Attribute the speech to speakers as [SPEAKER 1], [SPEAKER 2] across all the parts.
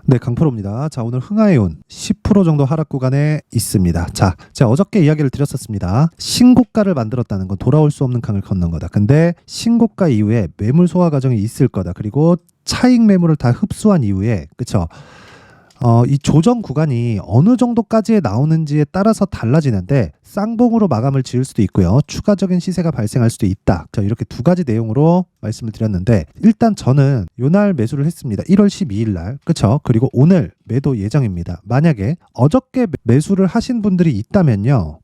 [SPEAKER 1] 네, 강프로입니다. 자, 오늘 흥하해온 10% 정도 하락 구간에 있습니다. 자, 제가 어저께 이야기를 드렸었습니다. 신고가를 만들었다는 건 돌아올 수 없는 강을 건넌 거다. 근데 신고가 이후에 매물 소화 과정이 있을 거다. 그리고 차익 매물을 다 흡수한 이후에, 그쵸? 이 조정 구간이 어느 정도까지에 나오는지에 따라서 달라지는데 쌍봉으로 마감을 지을 수도 있고요. 추가적인 시세가 발생할 수도 있다. 자, 이렇게 두 가지 내용으로 말씀을 드렸는데 일단 저는 요날 매수를 했습니다. 1월 12일 날. 그쵸? 그리고 오늘 매도 예정입니다. 만약에 어저께 매수를 하신 분들이 있다면요.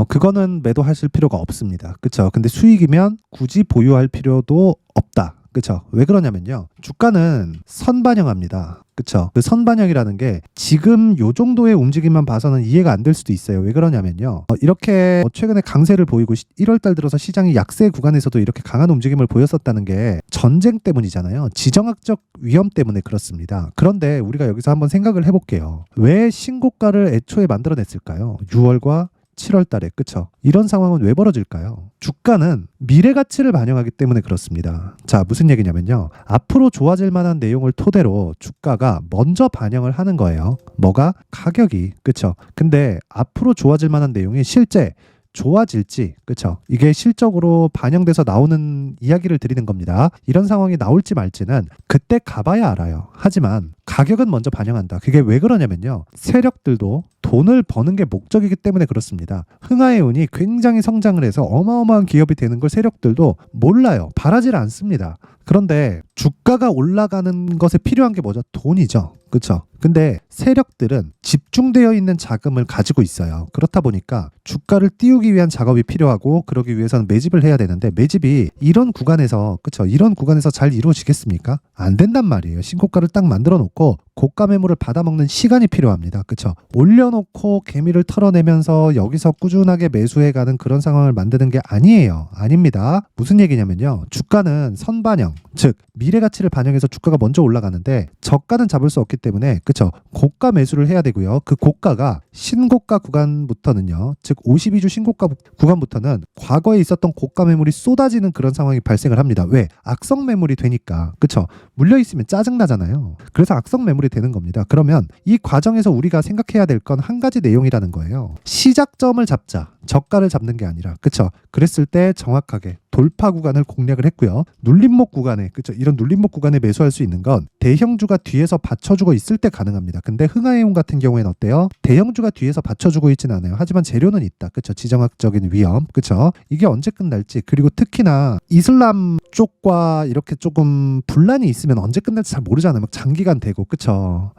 [SPEAKER 1] 그거는 매도하실 필요가 없습니다. 그쵸? 근데 수익이면 굳이 보유할 필요도 없다. 그쵸? 왜 그러냐면요. 주가는 선반영합니다. 그쵸? 그 선반영이라는 게 지금 요 정도의 움직임만 봐서는 이해가 안 될 수도 있어요. 왜 그러냐면요. 이렇게 최근에 강세를 보이고 1월 달 들어서 시장이 약세 구간에서도 이렇게 강한 움직임을 보였었다는 게 전쟁 때문이잖아요. 지정학적 위험 때문에 그렇습니다. 그런데 우리가 여기서 한번 생각을 해볼게요. 왜 신고가를 애초에 만들어냈을까요? 6월과 7월 달에. 그쵸? 이런 상황은 왜 벌어질까요? 주가는 미래 가치를 반영하기 때문에 그렇습니다. 자, 무슨 얘기냐면요. 앞으로 좋아질 만한 내용을 토대로 주가가 먼저 반영을 하는 거예요. 뭐가? 가격이. 그쵸? 근데 앞으로 좋아질 만한 내용이 실제 좋아질지, 그쵸? 이게 실적으로 반영돼서 나오는 이야기를 드리는 겁니다. 이런 상황이 나올지 말지는 그때 가봐야 알아요. 하지만 가격은 먼저 반영한다. 그게 왜 그러냐면요. 세력들도 돈을 버는 게 목적이기 때문에 그렇습니다. 흥하해운이 굉장히 성장을 해서 어마어마한 기업이 되는 걸 세력들도 몰라요. 바라질 않습니다. 그런데 주가가 올라가는 것에 필요한 게 뭐죠? 돈이죠. 그렇죠? 근데 세력들은 집중되어 있는 자금을 가지고 있어요. 그렇다 보니까 주가를 띄우기 위한 작업이 필요하고 그러기 위해서는 매집을 해야 되는데 매집이 이런 구간에서 그렇죠? 이런 구간에서 잘 이루어지겠습니까? 안 된단 말이에요. 신고가를 딱 만들어 놓고 고가 매물을 받아먹는 시간이 필요합니다. 그렇죠? 올려놓고 개미를 털어내면서 여기서 꾸준하게 매수해가는 그런 상황을 만드는 게 아니에요. 아닙니다. 무슨 얘기냐면요. 주가는 선반영, 즉 미래 가치를 반영해서 주가가 먼저 올라가는데 저가는 잡을 수 없기 때문에 그쵸? 고가 매수를 해야 되고요. 그 고가가 신고가 구간부터는요. 즉 52주 신고가 구간부터는 과거에 있었던 고가 매물이 쏟아지는 그런 상황이 발생을 합니다. 왜? 악성 매물이 되니까. 그쵸? 물려있으면 짜증나잖아요. 그래서 악성 매물이 되는 겁니다. 그러면 이 과정에서 우리가 생각해야 될 건 한 가지 내용이라는 거예요. 시작점을 잡자. 저가를 잡는 게 아니라. 그쵸? 그랬을 때 정확하게 돌파 구간을 공략을 했고요. 눌림목 구간에, 그쵸? 이런 눌림목 구간에 매수할 수 있는 건 대형주가 뒤에서 받쳐주고 있을 때 가능합니다. 근데 흥하해운 같은 경우에는 어때요? 대형주가 뒤에서 받쳐주고 있지는 않아요. 하지만 재료는 있다. 그쵸? 지정학적인 위험. 그쵸? 이게 언제 끝날지, 그리고 특히나 이슬람 쪽과 이렇게 조금 분란이 있으면 언제 끝날지 잘 모르잖아요. 막 장기간 되고. 그쵸?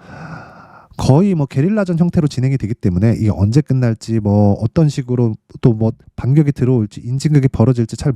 [SPEAKER 1] 거의 뭐 게릴라전 형태로 진행이 되기 때문에 이게 언제 끝날지 뭐 어떤 식으로 또 뭐 반격이 들어올지 인진극이 벌어질지 잘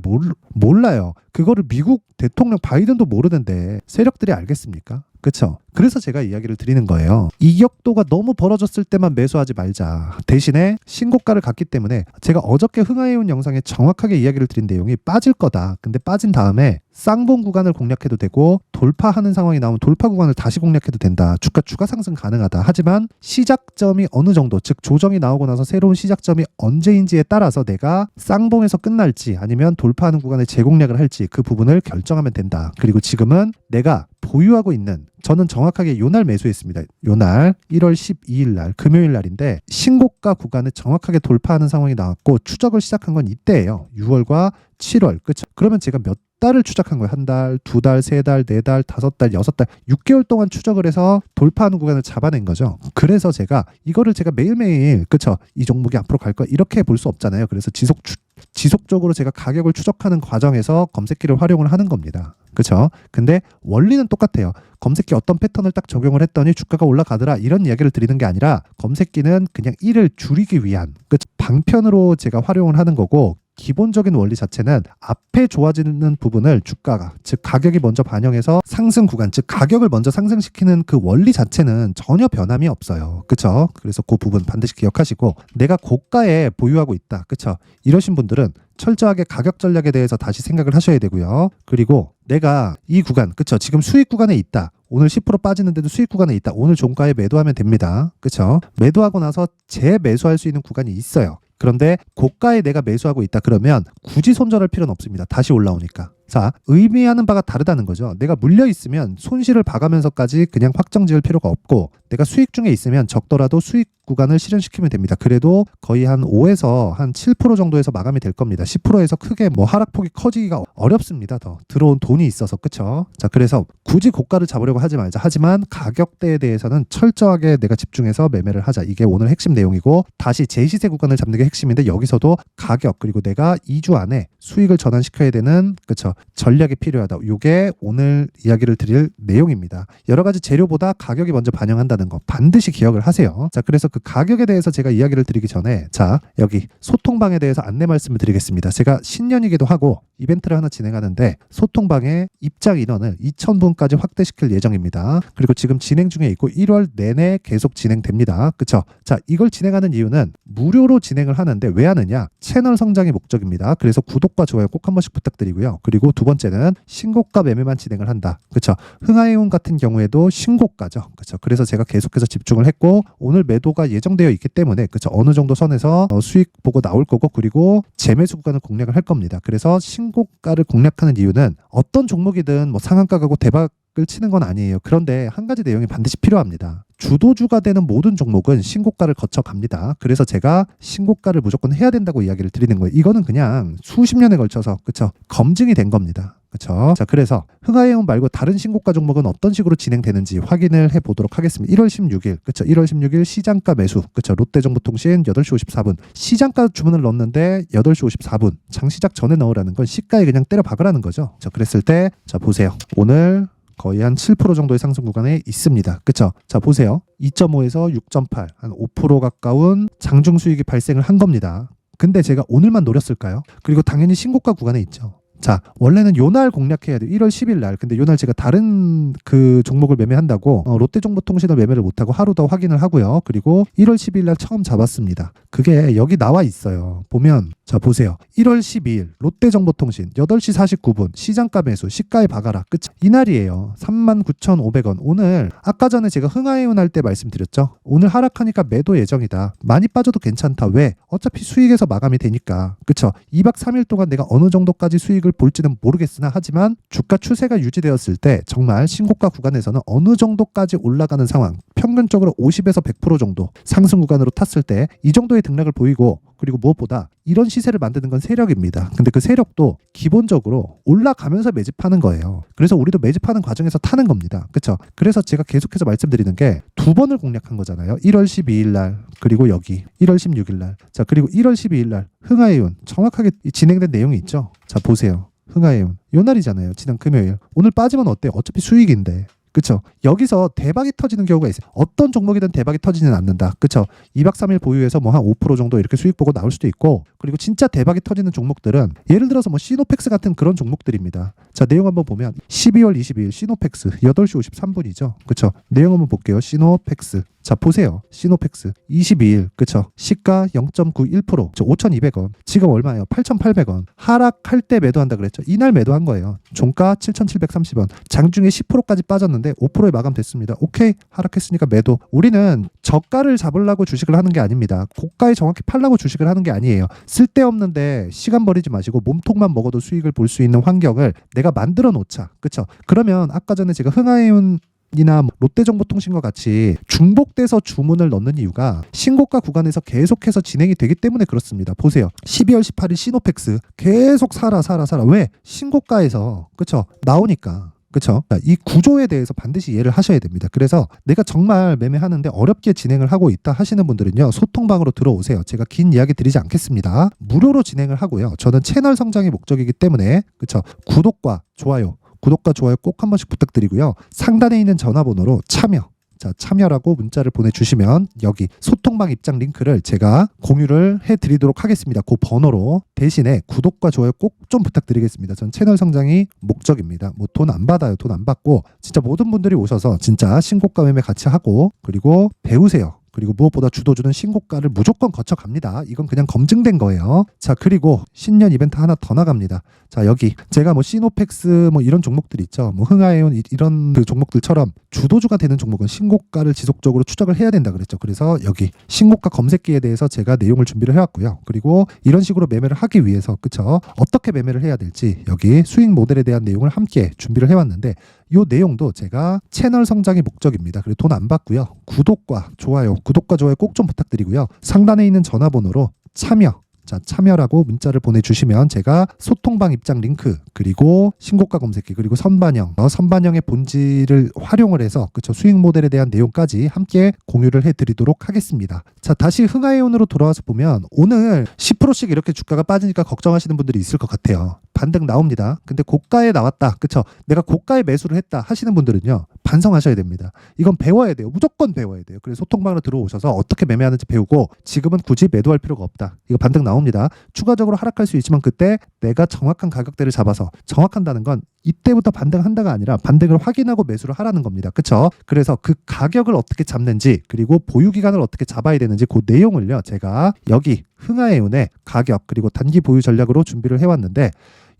[SPEAKER 1] 몰라요. 그거를 미국 대통령 바이든도 모르는데 세력들이 알겠습니까? 그쵸? 그래서 제가 이야기를 드리는 거예요. 이격도가 너무 벌어졌을 때만 매수하지 말자. 대신에 신고가를 갔기 때문에 제가 어저께 흥하해운 영상에 정확하게 이야기를 드린 내용이 빠질 거다. 근데 빠진 다음에 쌍봉 구간을 공략해도 되고 돌파하는 상황이 나오면 돌파 구간을 다시 공략해도 된다. 주가 추가 상승 가능하다. 하지만 시작점이 어느 정도, 즉 조정이 나오고 나서 새로운 시작점이 언제인지에 따라서 내가 쌍봉에서 끝날지 아니면 돌파하는 구간에 재공략을 할지 그 부분을 결정하면 된다. 그리고 지금은 내가 보유하고 있는, 저는 정확하게 요날 매수했습니다. 요날 1월 12일 날 금요일 날인데 신고가 구간을 정확하게 돌파하는 상황이 나왔고 추적을 시작한 건 이때예요. 6월과 7월. 그렇죠? 그러면 제가 몇 달을 추적한 거예요. 한 달, 두 달, 세 달, 네 달, 다섯 달, 여섯 달, 6개월 동안 추적을 해서 돌파하는 구간을 잡아낸 거죠. 그래서 제가 이거를 제가 매일매일 그쵸? 이 종목이 앞으로 갈 거야 이렇게 볼 수 없잖아요. 그래서 지속적으로 제가 가격을 추적하는 과정에서 검색기를 활용을 하는 겁니다. 그렇죠? 근데 원리는 똑같아요. 검색기 어떤 패턴을 딱 적용을 했더니 주가가 올라가더라 이런 이야기를 드리는 게 아니라 검색기는 그냥 일을 줄이기 위한 방편으로 제가 활용을 하는 거고 기본적인 원리 자체는 앞에 좋아지는 부분을 주가가 즉 가격이 먼저 반영해서 상승 구간 즉 가격을 먼저 상승시키는 그 원리 자체는 전혀 변함이 없어요. 그쵸? 그래서 그 부분 반드시 기억하시고 내가 고가에 보유하고 있다. 그쵸? 이러신 분들은 철저하게 가격 전략에 대해서 다시 생각을 하셔야 되고요. 그리고 내가 이 구간 그쵸? 지금 수익 구간에 있다. 오늘 10% 빠지는데도 수익 구간에 있다. 오늘 종가에 매도하면 됩니다. 그쵸? 매도하고 나서 재매수할 수 있는 구간이 있어요. 그런데 고가에 내가 매수하고 있다 그러면 굳이 손절할 필요는 없습니다. 다시 올라오니까. 자, 의미하는 바가 다르다는 거죠. 내가 물려 있으면 손실을 봐가면서까지 그냥 확정 지을 필요가 없고, 내가 수익 중에 있으면 적더라도 수익 구간을 실현시키면 됩니다. 그래도 거의 한 5에서 한 7% 정도에서 마감이 될 겁니다. 10%에서 크게 뭐 하락폭이 커지기가 어렵습니다. 더 들어온 돈이 있어서. 그쵸? 자, 그래서 굳이 고가를 잡으려고 하지 말자. 하지만 가격대에 대해서는 철저하게 내가 집중해서 매매를 하자. 이게 오늘 핵심 내용이고, 다시 제시세 구간을 잡는 게 핵심인데, 여기서도 가격 그리고 내가 2주 안에 수익을 전환시켜야 되는, 그쵸, 전략이 필요하다. 이게 오늘 이야기를 드릴 내용입니다. 여러 가지 재료보다 가격이 먼저 반영한다는 거 반드시 기억을 하세요. 자, 그래서 그 가격에 대해서 제가 이야기를 드리기 전에, 자, 여기 소통방에 대해서 안내 말씀을 드리겠습니다. 제가 신년이기도 하고 이벤트를 하나 진행하는데, 소통방에 입장 인원을 2,000분까지 확대시킬 예정입니다. 그리고 지금 진행 중에 있고 1월 내내 계속 진행됩니다. 그쵸? 자, 이걸 진행하는 이유는 무료로 진행을 하는데, 왜 하느냐? 채널 성장이 목적입니다. 그래서 구독과 좋아요 꼭 한 번씩 부탁드리고요. 그리고 두 번째는 신고가 매매만 진행을 한다. 그쵸? 흥하이온 같은 경우에도 신고가죠. 그쵸? 그래서 제가 계속해서 집중을 했고, 오늘 매도가 예정되어 있기 때문에, 그쵸, 어느 정도 선에서 수익 보고 나올 거고, 그리고 재매수 구간을 공략을 할 겁니다. 그래서 신고가를 공략하는 이유는 어떤 종목이든 뭐 상한가 가고 대박을 치는 건 아니에요. 그런데 한 가지 내용이 반드시 필요합니다. 주도주가 되는 모든 종목은 신고가를 거쳐 갑니다. 그래서 제가 신고가를 무조건 해야 된다고 이야기를 드리는 거예요. 이거는 그냥 수십 년에 걸쳐서, 그쵸, 검증이 된 겁니다. 그렇죠. 자, 그래서 흥하이온 말고 다른 신고가 종목은 어떤 식으로 진행되는지 확인을 해 보도록 하겠습니다. 1월 16일, 그렇죠. 1월 16일 시장가 매수, 그렇죠. 롯데정보통신 8시 54분 시장가 주문을 넣었는데 8시 54분 장시작 전에 넣으라는 건 시가에 그냥 때려 박으라는 거죠. 자, 그랬을 때, 자, 보세요. 오늘 거의 한 7% 정도의 상승 구간에 있습니다. 그쵸? 자, 보세요. 2.5에서 6.8, 한 5% 가까운 장중 수익이 발생을 한 겁니다. 근데 제가 오늘만 노렸을까요? 그리고 당연히 신고가 구간에 있죠. 자, 원래는 요날 공략해야 돼요. 1월 10일 날. 근데 요날 제가 다른 그 종목을 매매한다고 롯데정보통신을 매매를 못하고 하루 더 확인을 하고요. 그리고 1월 10일 날 처음 잡았습니다. 그게 여기 나와 있어요. 보면, 자, 보세요. 1월 12일 롯데정보통신 8시 49분 시장가 매수, 시가에 박아라. 끝. 이날이에요. 39,500원. 오늘 아까 전에 제가 흥하이온 할 때 말씀드렸죠. 오늘 하락하니까 매도 예정이다. 많이 빠져도 괜찮다. 왜? 어차피 수익에서 마감이 되니까. 그쵸? 2박 3일 동안 내가 어느 정도까지 수익을 볼지는 모르겠으나, 하지만 주가 추세가 유지되었을 때 정말 신고가 구간에서는 어느 정도까지 올라가는 상황, 평균적으로 50에서 100% 정도 상승 구간으로 탔을 때 이 정도의 등락을 보이고, 그리고 무엇보다 이런 시세를 만드는 건 세력입니다. 근데 그 세력도 기본적으로 올라가면서 매집하는 거예요. 그래서 우리도 매집하는 과정에서 타는 겁니다. 그렇죠? 그래서 제가 계속해서 말씀드리는 게 두 번을 공략한 거잖아요. 1월 12일 날, 그리고 여기 1월 16일 날. 자, 그리고 1월 12일 날 흥하이온 정확하게 진행된 내용이 있죠. 자, 보세요. 흥하이온 요 날이잖아요. 지난 금요일. 오늘 빠지면 어때요? 어차피 수익인데. 그쵸? 여기서 대박이 터지는 경우가 있어요. 어떤 종목이든 대박이 터지지는 않는다. 그쵸? 2박 3일 보유해서 뭐 한 5% 정도 이렇게 수익 보고 나올 수도 있고, 그리고 진짜 대박이 터지는 종목들은 예를 들어서 뭐 시노펙스 같은 그런 종목들입니다. 자, 내용 한번 보면 12월 22일 시노펙스 8시 53분이죠. 그쵸? 내용 한번 볼게요. 시노펙스. 자, 보세요. 시노펙스 22일, 그쵸? 시가 0.91%, 5,200원. 지금 얼마예요? 8,800원. 하락할 때 매도한다 그랬죠? 이날 매도한 거예요. 종가 7,730원. 장중에 10%까지 빠졌는데 5%에 마감됐습니다. 오케이, 하락했으니까 매도. 우리는 저가를 잡으려고 주식을 하는 게 아닙니다. 고가에 정확히 팔라고 주식을 하는 게 아니에요. 쓸데없는데 시간 버리지 마시고 몸통만 먹어도 수익을 볼 수 있는 환경을 내가 만들어 놓자. 그쵸? 그러면 아까 전에 제가 흥하이온 이나 롯데정보통신과 같이 중복돼서 주문을 넣는 이유가 신고가 구간에서 계속해서 진행이 되기 때문에 그렇습니다. 보세요. 12월 18일 시노펙스 계속 사라. 왜? 신고가에서, 그쵸? 나오니까. 그쵸? 이 구조에 대해서 반드시 이해를 하셔야 됩니다. 그래서 내가 정말 매매하는데 어렵게 진행을 하고 있다 하시는 분들은요, 소통방으로 들어오세요. 제가 긴 이야기 드리지 않겠습니다. 무료로 진행을 하고요. 저는 채널 성장이 목적이기 때문에, 그쵸? 구독과 좋아요 꼭 한 번씩 부탁드리고요. 상단에 있는 전화번호로 참여라고 문자를 보내주시면 여기 소통방 입장 링크를 제가 공유를 해드리도록 하겠습니다. 그 번호로. 대신에 구독과 좋아요 꼭 좀 부탁드리겠습니다. 전 채널 성장이 목적입니다. 뭐 돈 안 받아요. 돈 안 받고 진짜 모든 분들이 오셔서 진짜 신고가 매매 같이 하고, 그리고 배우세요. 그리고 무엇보다 주도주는 신고가를 무조건 거쳐갑니다. 이건 그냥 검증된 거예요. 자, 그리고 신년 이벤트 하나 더 나갑니다. 자, 여기 제가 뭐 시노펙스 뭐 이런 종목들 있죠. 뭐 흥하에온 이런 그 종목들처럼 주도주가 되는 종목은 신고가를 지속적으로 추적을 해야 된다 그랬죠. 그래서 여기 신고가 검색기에 대해서 제가 내용을 준비를 해왔고요. 그리고 이런 식으로 매매를 하기 위해서 그쵸? 어떻게 매매를 해야 될지 여기 수익 모델에 대한 내용을 함께 준비를 해왔는데 이 내용도 제가 채널 성장의 목적입니다. 그리고 돈 안 받고요. 구독과 좋아요 꼭 좀 부탁드리고요. 상단에 있는 전화번호로 참여라고 문자를 보내주시면 제가 소통방 입장 링크 그리고 신고가 검색기 그리고 선반영의 본질을 활용을 해서 그쵸 수익 모델에 대한 내용까지 함께 공유를 해드리도록 하겠습니다. 자, 다시 흥하에온으로 돌아와서 보면 오늘 10%씩 이렇게 주가가 빠지니까 걱정하시는 분들이 있을 것 같아요. 반등 나옵니다. 근데 고가에 나왔다. 그쵸? 내가 고가에 매수를 했다 하시는 분들은요. 반성하셔야 됩니다. 이건 배워야 돼요. 무조건 배워야 돼요. 그래서 소통방으로 들어오셔서 어떻게 매매하는지 배우고 지금은 굳이 매도할 필요가 없다. 이거 반등 나옵니다. 추가적으로 하락할 수 있지만 그때 내가 정확한 가격대를 잡아서 정확한다는 건 이때부터 반등한다가 아니라 반등을 확인하고 매수를 하라는 겁니다. 그쵸? 그래서 그 가격을 어떻게 잡는지 그리고 보유기간을 어떻게 잡아야 되는지 그 내용을요. 제가 여기 흥하에온의 가격 그리고 단기 보유 전략으로 준비를 해왔는데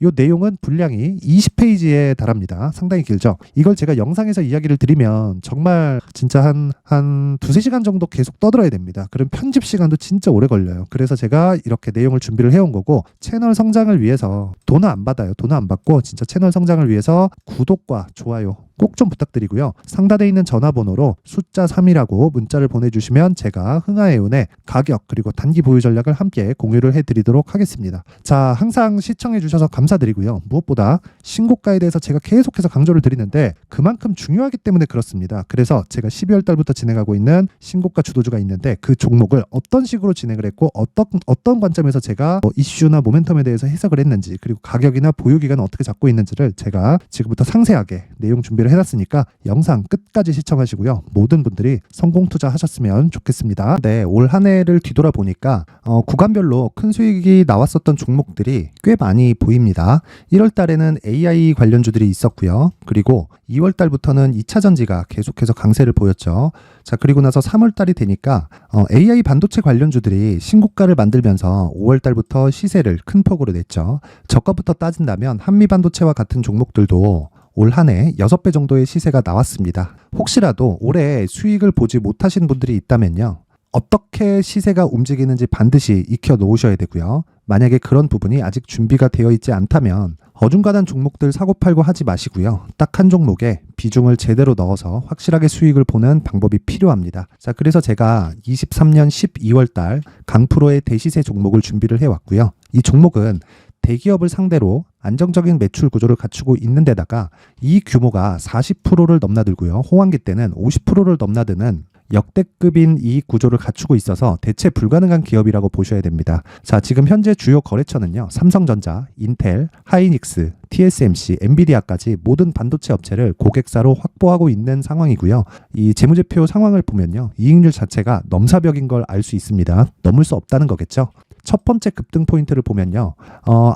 [SPEAKER 1] 이 내용은 분량이 20페이지에 달합니다. 상당히 길죠. 이걸 제가 영상에서 이야기를 드리면 정말 진짜 한 두세 시간 정도 계속 떠들어야 됩니다. 그럼 편집 시간도 진짜 오래 걸려요. 그래서 제가 이렇게 내용을 준비를 해온 거고 채널 성장을 위해서 돈은 안 받아요. 돈은 안 받고 진짜 채널 성장을 위해서 구독과 좋아요 꼭 좀 부탁드리고요. 상단에 있는 전화번호로 숫자 3이라고 문자를 보내주시면 제가 흥하에온의 가격 그리고 단기 보유 전략을 함께 공유를 해드리도록 하겠습니다. 자, 항상 시청해주셔서 감사드리고요. 무엇보다 신고가에 대해서 제가 계속해서 강조를 드리는데 그만큼 중요하기 때문에 그렇습니다. 그래서 제가 12월 달부터 진행하고 있는 신고가 주도주가 있는데 그 종목을 어떤 식으로 진행을 했고 어떤 관점에서 제가 이슈나 모멘텀에 대해서 해석을 했는지 그리고 가격이나 보유기간을 어떻게 잡고 있는지를 제가 지금부터 상세하게 내용 준비를 해놨으니까 영상 끝까지 시청하시고요. 모든 분들이 성공 투자하셨으면 좋겠습니다. 네, 올 한 해를 뒤돌아보니까 구간별로 큰 수익이 나왔었던 종목들이 꽤 많이 보입니다. 1월 달에는 AI 관련주들이 있었고요. 그리고 2월 달부터는 2차 전지가 계속해서 강세를 보였죠. 자, 그리고 나서 3월 달이 되니까 AI 반도체 관련주들이 신고가를 만들면서 5월 달부터 시세를 큰 폭으로 냈죠. 저가부터 따진다면 한미반도체와 같은 종목들도 올 한 해 6배 정도의 시세가 나왔습니다. 혹시라도 올해 수익을 보지 못하신 분들이 있다면요. 어떻게 시세가 움직이는지 반드시 익혀 놓으셔야 되고요. 만약에 그런 부분이 아직 준비가 되어 있지 않다면 어중간한 종목들 사고팔고 하지 마시고요. 딱 한 종목에 비중을 제대로 넣어서 확실하게 수익을 보는 방법이 필요합니다. 자, 그래서 제가 23년 12월 달 강프로의 대시세 종목을 준비를 해왔고요. 이 종목은 대기업을 상대로 안정적인 매출 구조를 갖추고 있는 데다가 이 규모가 40%를 넘나들고요. 호황기 때는 50%를 넘나드는 역대급인 이익 구조를 갖추고 있어서 대체 불가능한 기업이라고 보셔야 됩니다. 자, 지금 현재 주요 거래처는요. 삼성전자, 인텔, 하이닉스, TSMC, 엔비디아까지 모든 반도체 업체를 고객사로 확보하고 있는 상황이고요. 이 재무제표 상황을 보면요. 이익률 자체가 넘사벽인 걸 알 수 있습니다. 넘을 수 없다는 거겠죠. 첫 번째 급등 포인트를 보면요.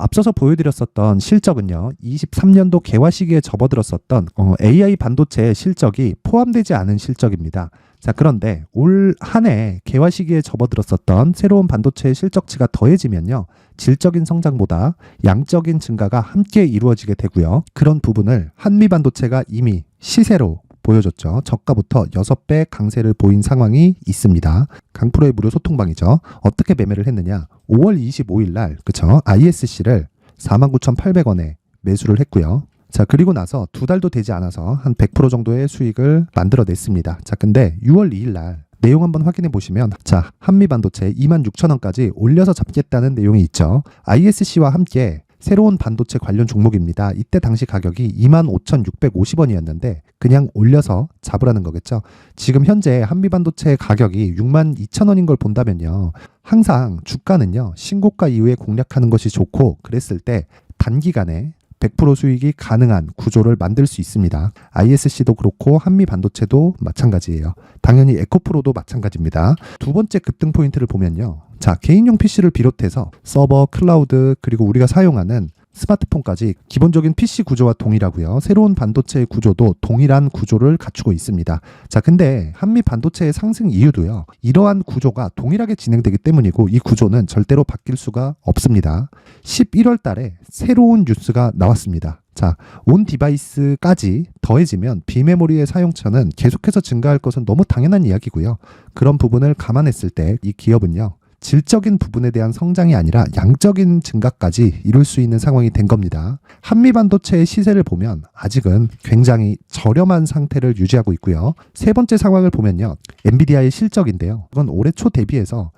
[SPEAKER 1] 앞서서 보여드렸었던 실적은요. 23년도 개화 시기에 접어들었었던 AI 반도체 실적이 포함되지 않은 실적입니다. 자, 그런데 올 한 해 개화 시기에 접어들었었던 새로운 반도체의 실적치가 더해지면요. 질적인 성장보다 양적인 증가가 함께 이루어지게 되고요. 그런 부분을 한미반도체가 이미 시세로 보여줬죠. 저가부터 6배 강세를 보인 상황이 있습니다. 강프로의 무료 소통방이죠. 어떻게 매매를 했느냐. 5월 25일 날 그쵸? ISC를 49,800원에 매수를 했고요. 자, 그리고 나서 두 달도 되지 않아서 한 100% 정도의 수익을 만들어냈습니다. 자, 근데 6월 2일 날 내용 한번 확인해 보시면 자, 한미반도체 26,000원까지 올려서 잡겠다는 내용이 있죠. ISC와 함께 새로운 반도체 관련 종목입니다. 이때 당시 가격이 25,650원이었는데 그냥 올려서 잡으라는 거겠죠. 지금 현재 한미반도체 가격이 62,000원인 걸 본다면요. 항상 주가는요. 신고가 이후에 공략하는 것이 좋고 그랬을 때 단기간에 100% 수익이 가능한 구조를 만들 수 있습니다. ISC도 그렇고 한미반도체도 마찬가지예요. 당연히 에코프로도 마찬가지입니다. 두 번째 급등 포인트를 보면요. 자, 개인용 PC를 비롯해서 서버, 클라우드 그리고 우리가 사용하는 스마트폰까지 기본적인 PC 구조와 동일하고요. 새로운 반도체의 구조도 동일한 구조를 갖추고 있습니다. 자, 근데 한미 반도체의 상승 이유도요. 이러한 구조가 동일하게 진행되기 때문이고 이 구조는 절대로 바뀔 수가 없습니다. 11월 달에 새로운 뉴스가 나왔습니다. 자, 온 디바이스까지 더해지면 비메모리의 사용처는 계속해서 증가할 것은 너무 당연한 이야기고요. 그런 부분을 감안했을 때 이 기업은요. 질적인 부분에 대한 성장이 아니라 양적인 증가까지 이룰 수 있는 상황이 된 겁니다. 한미 반도체의 시세를 보면 아직은 굉장히 저렴한 상태를 유지하고 있고요. 세 번째 상황을 보면요. 엔비디아의 실적인데요. 이건 올해 초 대비해서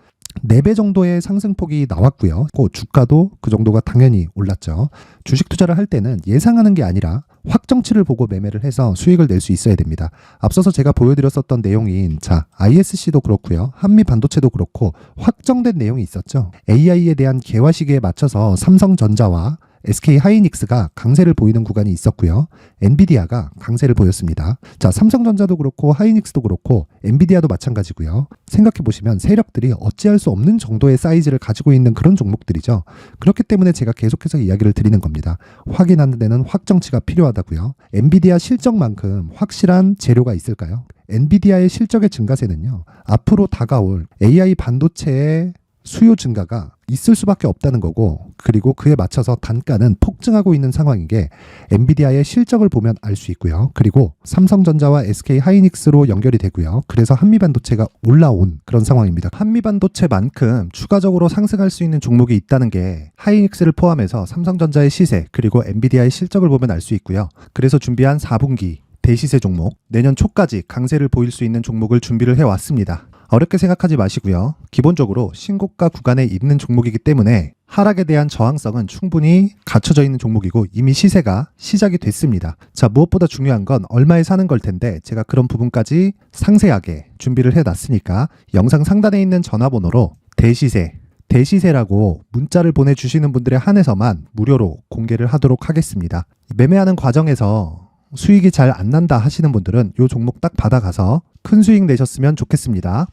[SPEAKER 1] 4배 정도의 상승폭이 나왔고요. 주가도 그 정도가 당연히 올랐죠. 주식 투자를 할 때는 예상하는 게 아니라 확정치를 보고 매매를 해서 수익을 낼 수 있어야 됩니다. 앞서서 제가 보여드렸었던 내용인 ISC도 그렇고요. 한미 반도체도 그렇고 확정된 내용이 있었죠. AI에 대한 개화 시기에 맞춰서 삼성전자와 SK 하이닉스가 강세를 보이는 구간이 있었고요. 엔비디아가 강세를 보였습니다. 자, 삼성전자도 그렇고 하이닉스도 그렇고 엔비디아도 마찬가지고요. 생각해 보시면 세력들이 어찌할 수 없는 정도의 사이즈를 가지고 있는 그런 종목들이죠. 그렇기 때문에 제가 계속해서 이야기를 드리는 겁니다. 확인하는 데는 확정치가 필요하다고요. 엔비디아 실적만큼 확실한 재료가 있을까요? 엔비디아의 실적의 증가세는요. 앞으로 다가올 AI 반도체의 수요 증가가 있을 수밖에 없다는 거고, 그리고 그에 맞춰서 단가는 폭증하고 있는 상황인 게 엔비디아의 실적을 보면 알 수 있고요. 그리고 삼성전자와 SK 하이닉스로 연결이 되고요. 그래서 한미반도체가 올라온 그런 상황입니다. 한미반도체만큼 추가적으로 상승할 수 있는 종목이 있다는 게 하이닉스를 포함해서 삼성전자의 시세 그리고 엔비디아의 실적을 보면 알 수 있고요. 그래서 준비한 4분기 대시세 종목, 내년 초까지 강세를 보일 수 있는 종목을 준비를 해왔습니다. 어렵게 생각하지 마시고요. 기본적으로 신고가 구간에 있는 종목이기 때문에 하락에 대한 저항성은 충분히 갖춰져 있는 종목이고 이미 시세가 시작이 됐습니다. 자, 무엇보다 중요한 건 얼마에 사는 걸 텐데 제가 그런 부분까지 상세하게 준비를 해놨으니까 영상 상단에 있는 전화번호로 대시세라고 문자를 보내주시는 분들에 한해서만 무료로 공개를 하도록 하겠습니다. 매매하는 과정에서 수익이 잘 안 난다 하시는 분들은 이 종목 딱 받아가서 큰 수익 내셨으면 좋겠습니다.